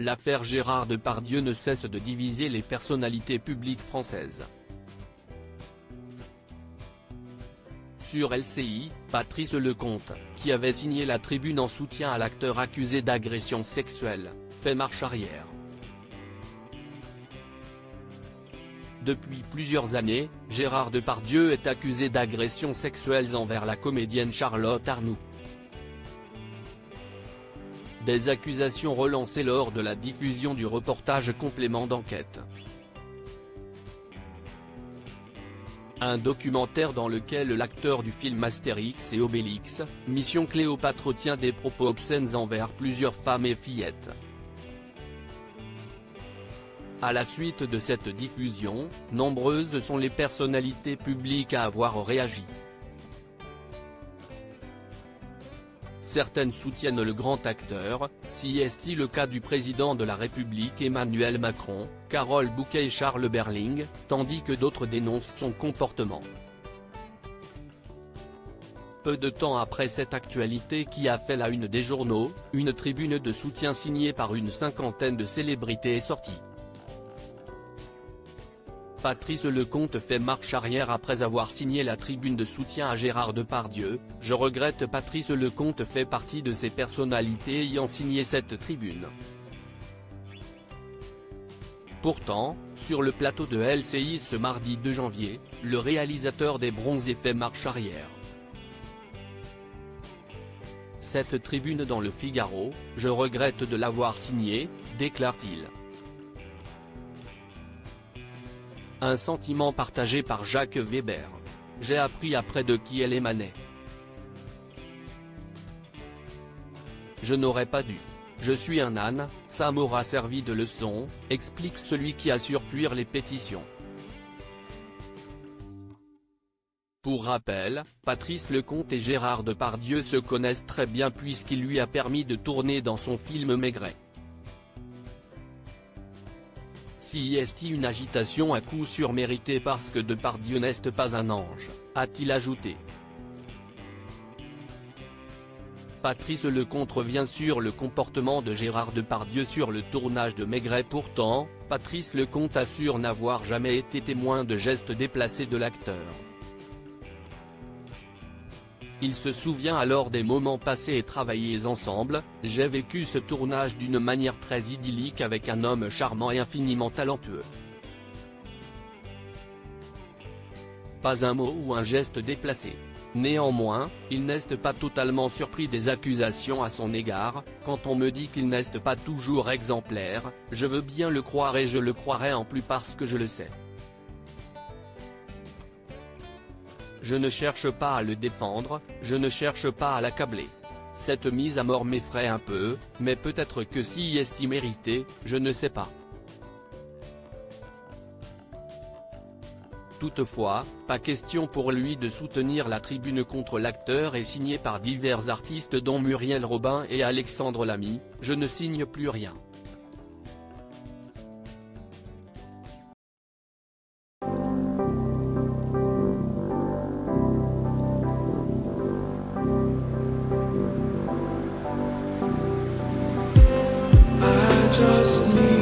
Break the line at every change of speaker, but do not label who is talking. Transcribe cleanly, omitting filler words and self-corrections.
L'affaire Gérard Depardieu ne cesse de diviser les personnalités publiques françaises. Sur LCI, Patrice Lecomte, qui avait signé la tribune en soutien à l'acteur accusé d'agression sexuelle, fait marche arrière. Depuis plusieurs années, Gérard Depardieu est accusé d'agressions sexuelles envers la comédienne Charlotte Arnoult. Des accusations relancées lors de la diffusion du reportage Complément d'enquête. Un documentaire dans lequel l'acteur du film Astérix et Obélix, Mission Cléopâtre tient des propos obscènes envers plusieurs femmes et fillettes. À la suite de cette diffusion, nombreuses sont les personnalités publiques à avoir réagi. Certaines soutiennent le grand acteur, si est-il le cas du président de la République Emmanuel Macron, Carole Bouquet et Charles Berling, tandis que d'autres dénoncent son comportement. Peu de temps après cette actualité qui a fait la une des journaux, une tribune de soutien signée par une cinquantaine de célébrités est sortie. Patrice Lecomte fait marche arrière après avoir signé la tribune de soutien à Gérard Depardieu. Je regrette. Patrice Lecomte fait partie de ces personnalités ayant signé cette tribune. Pourtant, sur le plateau de LCI ce mardi 2 janvier, le réalisateur des Bronzés fait marche arrière. Cette tribune dans le Figaro, je regrette de l'avoir signée, déclare-t-il. Un sentiment partagé par Jacques Weber. J'ai appris après de qui elle émanait. Je n'aurais pas dû. Je suis un âne, ça m'aura servi de leçon, explique celui qui assure fuir les pétitions. Pour rappel, Patrice Lecomte et Gérard Depardieu se connaissent très bien puisqu'il lui a permis de tourner dans son film Maigret. Si est une agitation à coup sûr méritée parce que Depardieu n'est pas un ange, a-t-il ajouté. Patrice Lecomte revient sur le comportement de Gérard Depardieu sur le tournage de Maigret. Pourtant, Patrice Lecomte assure n'avoir jamais été témoin de gestes déplacés de l'acteur. Il se souvient alors des moments passés et travaillés ensemble. J'ai vécu ce tournage d'une manière très idyllique avec un homme charmant et infiniment talentueux. Pas un mot ou un geste déplacé. Néanmoins, il n'est pas totalement surpris des accusations à son égard. Quand on me dit qu'il n'est pas toujours exemplaire, je veux bien le croire et je le croirai en plus parce que je le sais. Je ne cherche pas à le défendre, je ne cherche pas à l'accabler. Cette mise à mort m'effraie un peu, mais peut-être que si est mérité, je ne sais pas. Toutefois, pas question pour lui de soutenir la tribune contre l'acteur est signée par divers artistes dont Muriel Robin et Alexandre Lamy. Je ne signe plus rien.
Just need